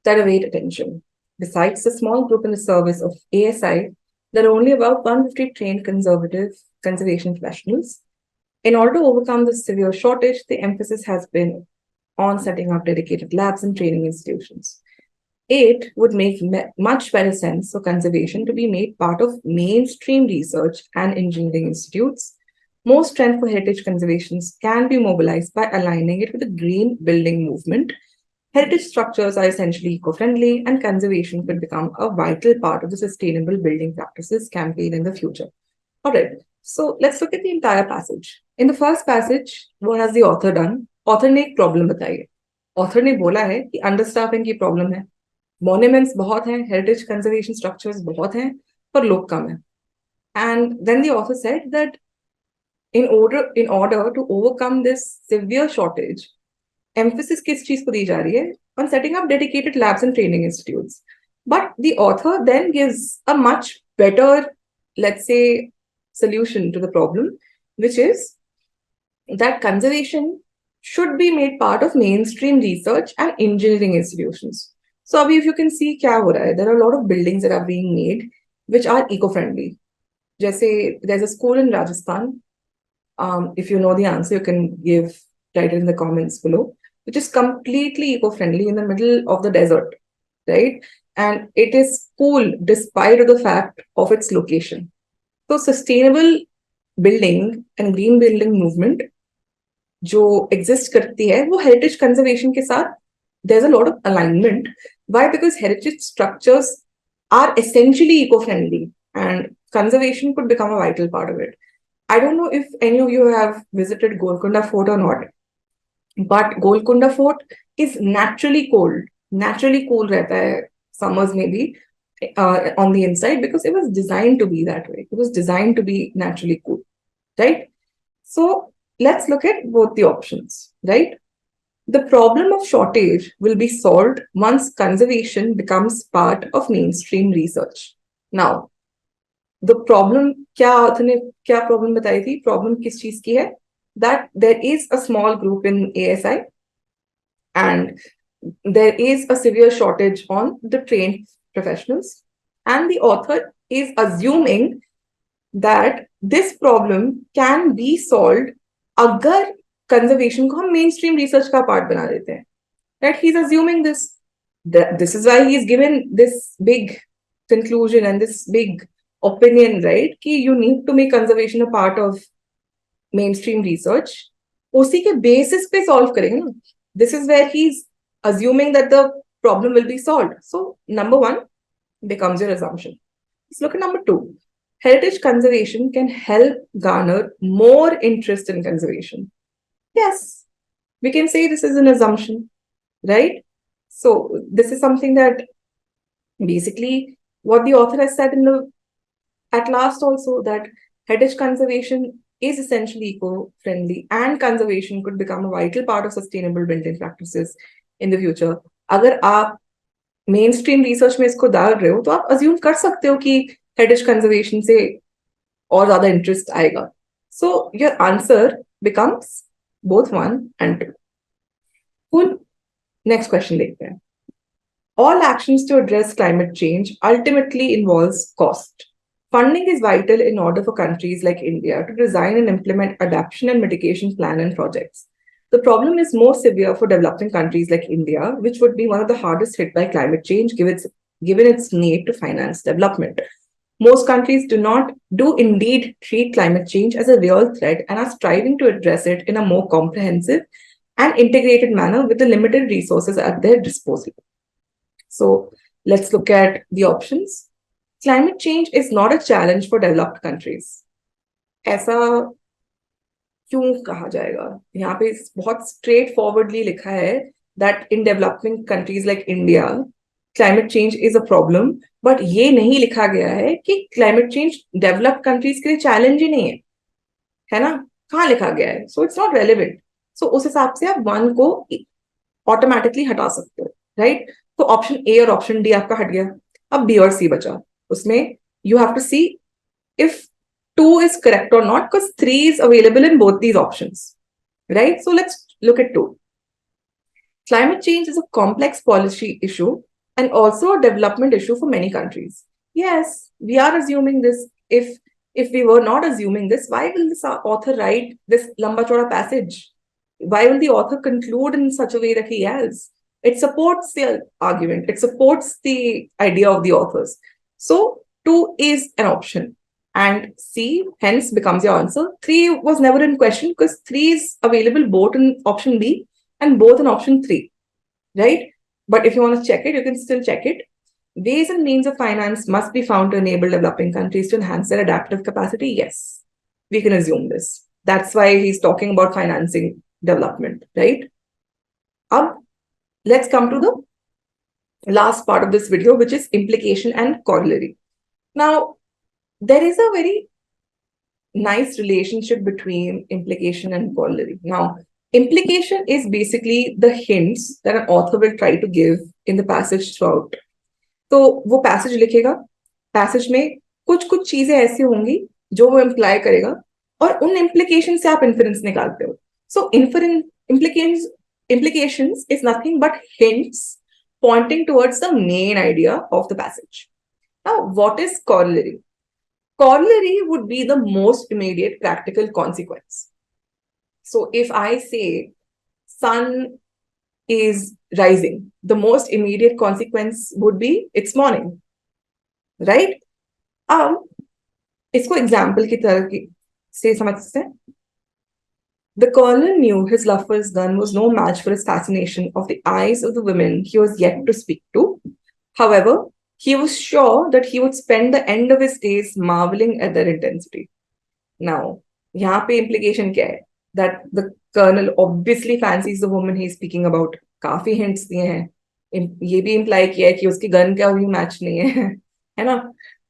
that await attention. Besides the small group in the service of ASI, there are only about 150 trained conservation professionals. In order to overcome this severe shortage, the emphasis has been on setting up dedicated labs and training institutions. It would make much better sense for conservation to be made part of mainstream research and engineering institutes. More strength for heritage conservations can be mobilized by aligning it with the green building movement. Heritage structures are essentially eco-friendly, and conservation could become a vital part of the sustainable building practices campaign in the future. All right. So let's look at the entire passage. In the first passage, what has the author done? Author ने एक problem बताई है. Author ने बोला है कि understaffing की problem है. Monuments बहुत हैं, heritage conservation structures बहुत हैं, पर लोग कम हैं. And then the author said that in order to overcome this severe shortage, emphasis किस चीज को दी जा रही है? On setting up dedicated labs and training institutes. But the author then gives a much better, let's say, solution to the problem, which is that conservation should be made part of mainstream research and engineering institutions. So, Abhi, if you can see, kya ho raha hai? There are a lot of buildings that are being made which are eco-friendly. Jaise, there's a school in Rajasthan. If you know the answer, you can write it in the comments below, which is completely eco-friendly in the middle of the desert, right? And it is cool despite of the fact of its location. So sustainable building and green building movement जो exist करती है वो heritage conservation के साथ there's a lot of alignment. Why? Because heritage structures are essentially eco-friendly and conservation could become a vital part of it. I don't know if any of you have visited Golconda Fort or not, but Golconda Fort is naturally cold. Naturally cool रहता है summers maybe on the inside because it was designed to be that way. It was designed to be naturally cool, right? So let's look at both the options, right? The problem of shortage will be solved once conservation becomes part of mainstream research. Now, the problem, क्या problem बताई थी? Problem किस चीज की है? That there is a small group in ASI and there is a severe shortage on the trained professionals. And the author is assuming that this problem can be solved अगर conservation को हम mainstream research का part बना देते हैं. Right? He's assuming this. This is why he's given this big conclusion and this big opinion, right? कि you need to make conservation a part of mainstream research. उसी के basis पे solve करेंगे ना. This is where he's assuming that the problem will be solved. So number one becomes your assumption. Let's look at number two. Heritage conservation can help garner more interest in conservation. Yes, we can say this is an assumption, right? So this is something that basically what the author has said at last also, that heritage conservation is essentially eco-friendly and conservation could become a vital part of sustainable building practices in the future. अगर आप mainstream research में इसको डाल रहे हो तो आप assume कर सकते हो कि heritage conservation से और ज़्यादा interest आएगा. So your answer becomes both 1 and 2. Cool. Next question देखते हैं. All actions to address climate change ultimately involves cost. Funding is vital in order for countries like India to design and implement adaptation and mitigation plan and projects. The problem is more severe for developing countries like India, which would be one of the hardest hit by climate change given its need to finance development. Most countries do indeed treat climate change as a real threat and are striving to address it in a more comprehensive and integrated manner with the limited resources at their disposal. So let's look at the options. Climate change is not a challenge for developed countries. ऐसा क्यों कहा जाएगा? यहाँ पे बहुत straightforwardly लिखा है that in developing countries like India, climate change is a problem, but ये नहीं लिखा गया है कि climate change developed countries के लिए challenge ही नहीं है ना? कहाँ लिखा गया है? So it's not relevant. So उस हिसाब से आप 1 को automatically हटा सकते हो, right? तो option A और option D आपका हट गया. अब B और C बचा. उसमें you have to see if 2 is correct or not, because 3 is available in both these options, right? So let's look at 2. Climate change is a complex policy issue and also a development issue for many countries. Yes, we are assuming this. If we were not assuming this, why will this author write this lamba choda passage? Why will the author conclude in such a way that he has? It supports the argument. It supports the idea of the authors. So 2 is an option. And C hence becomes your answer. 3 was never in question because 3 is available both in option B and both in option 3, right? But if you want to check it, you can still check it. Ways and means of finance must be found to enable developing countries to enhance their adaptive capacity. Yes. we can assume this. That's why he's talking about financing development, right? Let's come to the last part of this video, which is implication and corollary. Now, there is a very nice relationship between implication and corollary. Now, implication is basically the hints that an author will try to give in the passage throughout. तो वो passage लिखेगा, passage में कुछ कुछ चीजें ऐसी होंगी जो वो इम्प्लाई करेगा और उन इम्प्लीकेशन से आप इन्फरेंस निकालते हो. सो implications is nothing but hints pointing towards the main idea of the passage. Now, what is corollary? Corollary would be the most immediate practical consequence. So if I say sun is rising, the most immediate consequence would be it's morning, right? इसको example की तरह से समझ सकते हैं. The colonel knew his lover's gun was no match for his fascination of the eyes of the women he was yet to speak to. However, he was sure that he would spend the end of his days marveling at their intensity. Now, यहाँ पे implication क्या है? That the colonel obviously fancies the woman he is speaking about. काफी hints दिए हैं. ये भी imply किया है कि उसकी gun का भी match नहीं है ना?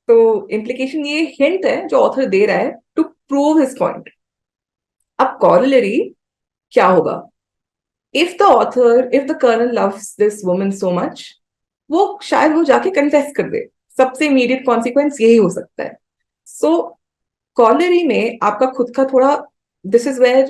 तो implication ये hint है जो author दे रहा है to prove his point. अब corollary क्या होगा? If the colonel loves this woman so much, वो शायद वो जाके confess कर दे. सबसे immediate consequence यही हो सकता है. So corollary में आपका खुद का थोड़ा, this is where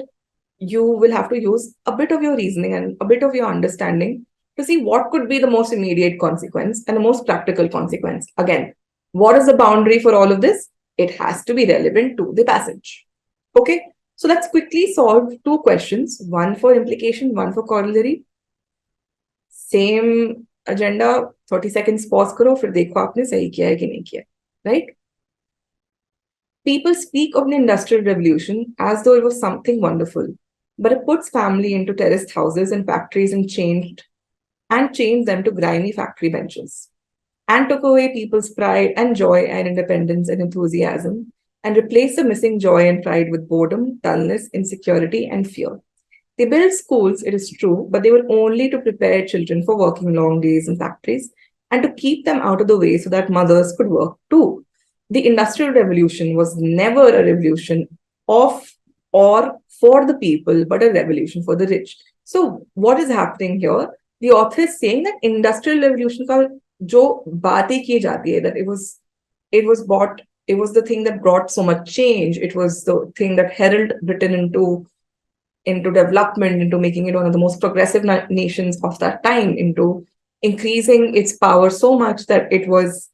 you will have to use a bit of your reasoning and a bit of your understanding to see what could be the most immediate consequence and the most practical consequence. Again, what is the boundary for all of this? It has to be relevant to the passage. Okay, so let's quickly solve two questions, one for implication, one for corollary. Same agenda, 30 seconds pause करो, फिर देखो आपने सही किया है कि नहीं किया, right? People speak of the Industrial Revolution as though it was something wonderful, but it puts family into terraced houses and factories and chained them to grimy factory benches, and took away people's pride and joy and independence and enthusiasm, and replaced the missing joy and pride with boredom, dullness, insecurity, and fear. They built schools, it is true, but they were only to prepare children for working long days in factories and to keep them out of the way so that mothers could work too. The Industrial Revolution was never a revolution of or for the people, but a revolution for the rich. So what is happening here? The author is saying that Industrial Revolution का जो बातें की जाती है, that it was the thing that brought so much change. It was the thing that heralded Britain into development, into making it one of the most progressive nations of that time, into increasing its power so much that it was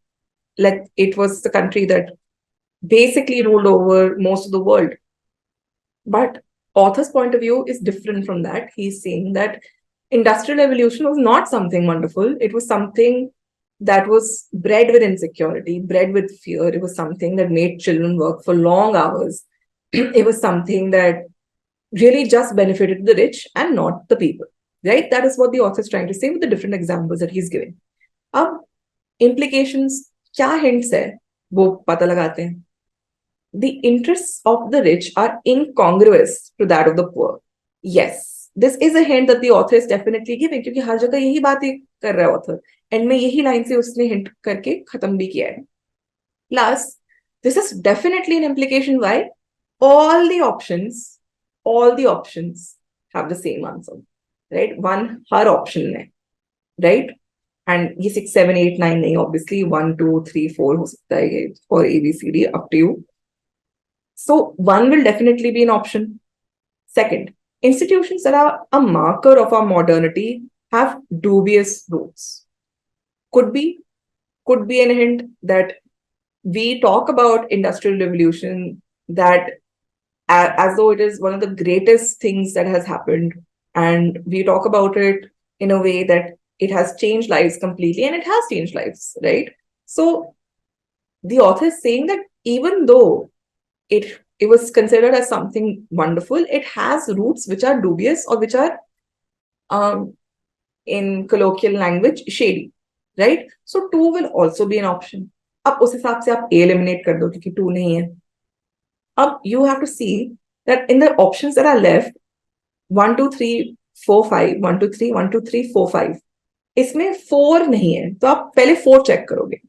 the country that basically ruled over most of the world. But author's point of view is different from that. He's saying that Industrial Revolution was not something wonderful. It was something that was bred with insecurity, bred with fear. It was something that made children work for long hours. It was something that really just benefited the rich and not the people, right? That is what the author is trying to say with the different examples that he's giving. Implications, क्या hints है वो पता लगाते हैं. The interests of the rich are incongruous to that of the poor. Yes, this is a hint that the author is definitely giving, क्योंकि हर जगह यही बातें कर रहा है author. एंड में यही लाइन से उसने हिंट करके खत्म भी किया है. Plus, this is definitely an implication why all the options have the same answer, right? One her option है, right? And ये 6, 7, 8, 9 नहीं, obviously 1, 2, 3, 4 हो सकता है ये, or A, B, C, D, up to you. So one will definitely be an option. Second, institutions that are a marker of our modernity have dubious roots. Could be an hint that we talk about Industrial Revolution that as though it is one of the greatest things that has happened, and we talk about it in a way that it has changed lives completely, and it has changed lives, right? So the author is saying that even though it was considered as something wonderful, it has roots which are dubious or which are, in colloquial language, shady, right? So 2 will also be an option. अब उस हिसाब से आप A eliminate कर दो क्योंकि 2 नहीं है. You have to see that in the options that are left, 1 2 3 4 5 1 2 3 1 2 3 4 5, इसमें 4 नहीं है, तो आप पहले 4 चेक करोगे.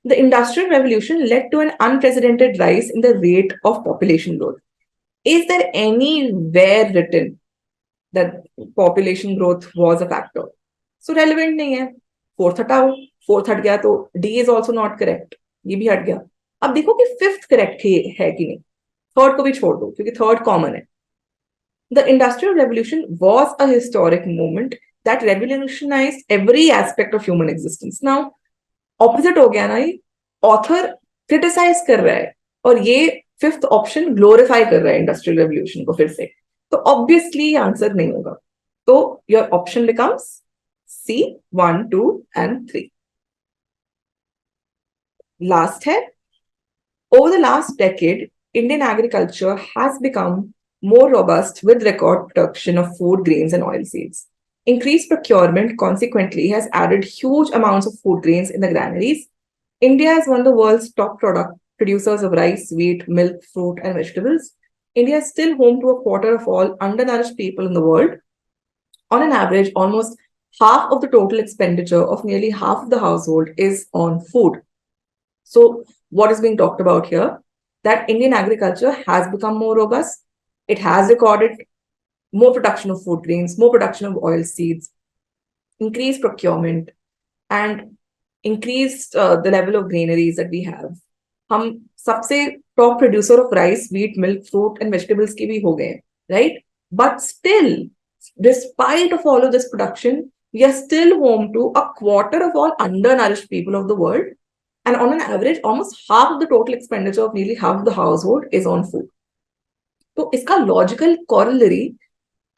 The Industrial Revolution led to an unprecedented rise in the rate of population growth. Is there anywhere written that population growth was a factor? So relevant नहीं है. Fourth हटाओ, fourth हट गया तो D is also not correct. ये भी हट गया. अब देखो कि fifth correct है कि नहीं. Third को भी छोड़ दो क्योंकि third common है. The Industrial Revolution was a historic moment that revolutionized every aspect of human existence. Now, opposite हो गया ना, ये ऑथर क्रिटिसाइज कर रहा है और ये फिफ्थ ऑप्शन ग्लोरीफाई कर रहा है इंडस्ट्रियल रेवोल्यूशन को फिर से, तो ऑब्वियसली आंसर नहीं होगा. तो your option becomes C 1 2 and 3. Last है, over the last decade, Indian agriculture has become more robust with record production of food grains and oilseeds. Increased procurement consequently has added huge amounts of food grains in the granaries. India is one of the world's top producers of rice, wheat, milk, fruit, and vegetables. India is still home to a quarter of all undernourished people in the world. On an average, almost half of the total expenditure of nearly half of the household is on food. So, what is being talked about here? That Indian agriculture has become more robust. It has recorded more production of food grains, more production of oil seeds, increased procurement, and increased the level of granaries that we have. हम सबसे top producer of rice, wheat, milk, fruit, and vegetables के भी हो गए, right? But still, despite of all of this production, we are still home to a quarter of all undernourished people of the world. And on an average, almost half of the total expenditure of nearly half of the household is on food. तो इसका logical corollary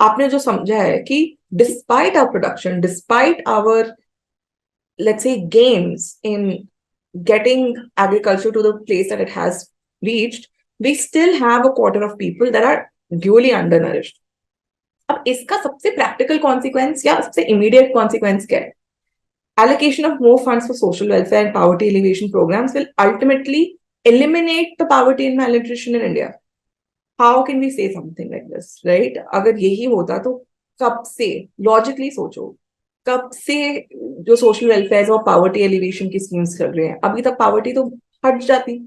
आपने जो समझा है कि despite our production, despite our, let's say, gains in getting agriculture to the place that it has reached, we still have a quarter of people that are duly undernourished. अब इसका सबसे practical consequence या सबसे immediate consequence क्या है? Allocation of more funds for social welfare and poverty alleviation programs will ultimately eliminate the poverty and malnutrition in India. How can we say something like this, right? अगर यही होता तो कब से, logically सोचो, कब से जो social welfare और poverty alleviation की schemes चल रहे हैं, अभी तक poverty तो हट जाती.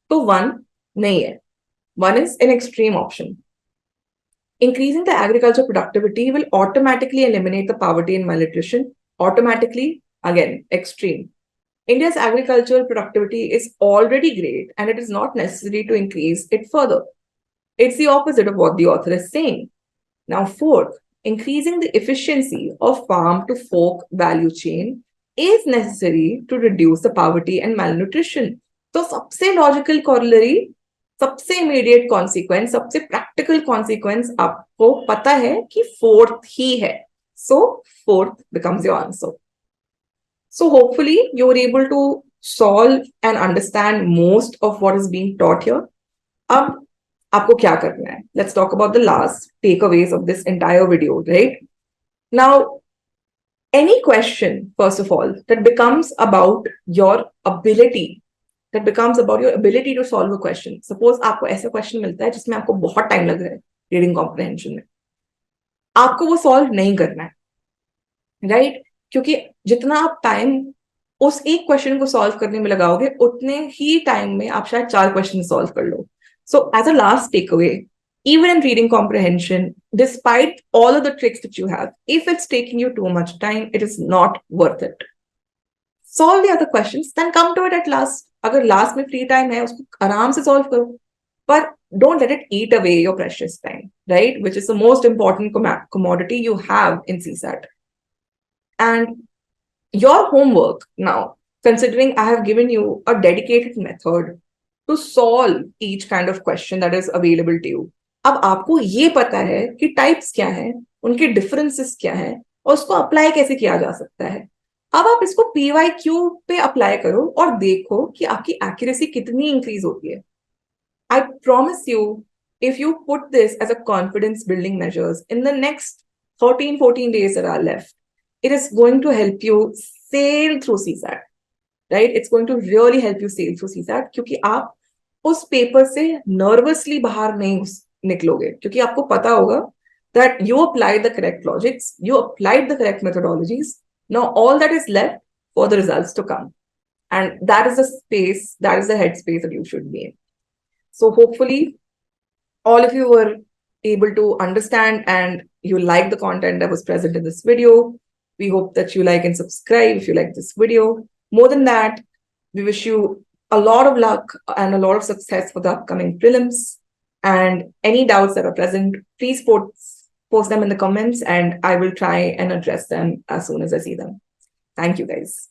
तो one नहीं है. One is an extreme option. Increasing the agriculture productivity will automatically eliminate the poverty and malnutrition. Automatically, again, extreme. India's agricultural productivity is already great and it is not necessary to increase it further. It's the opposite of what the author is saying. Now, fourth, increasing the efficiency of farm to fork value chain is necessary to reduce the poverty and malnutrition. So, सबसे logical corollary, सबसे immediate consequence, सबसे practical consequence आपको पता है कि fourth ही है. So, fourth becomes your answer. So, hopefully, you were able to solve and understand most of what is being taught here. अब आपको क्या करना है? Let's talk about the last takeaways of this entire video, right? Now, any question, first of all, that becomes about your ability, to solve a question. Suppose आपको ऐसा question मिलता है जिसमें आपको बहुत time लग रहा है reading comprehension में. आपको वो solve नहीं करना है, right? क्योंकि जितना आप time उस एक question को solve करने में लगाओगे, उतने ही time में आप शायद 4 question solve कर लो. So, as a last takeaway, even in reading comprehension, despite all of the tricks that you have, if it's taking you too much time, it is not worth it. Solve the other questions, then come to it at last. अगर last में free time है, उसको आराम से solve करो. But don't let it eat away your precious time, right? Which is the most important commodity you have in CSAT. And your homework now, considering I have given you a dedicated method to solve each kind of question that is available to you. अब आपको ये पता है कि types क्या हैं, उनके differences क्या हैं और उसको अप्लाई कैसे किया जा सकता है. अब आप इसको PYQ पे अप्लाई करो और देखो कि आपकी एक्यूरेसी कितनी इंक्रीज होती है. I promise you, if you put this as a confidence building measures in the next 13-14 days that are left, it is going to help you sail through CSAT. Right? It's going to really help you sail through CSAT क्योंकि आप उस paper से nervously बाहर नहीं निकलोगे, क्योंकि आपको पता होगा that you applied the correct logics, you applied the correct methodologies. Now all that is left for the results to come. And that is the space, that is the headspace that you should be in. So hopefully all of you were able to understand and you like the content that was present in this video. We hope that you like and subscribe if you like this video. More than that, we wish you a lot of luck and a lot of success for the upcoming prelims. And any doubts that are present, please post them in the comments and I will try and address them as soon as I see them. Thank you, guys.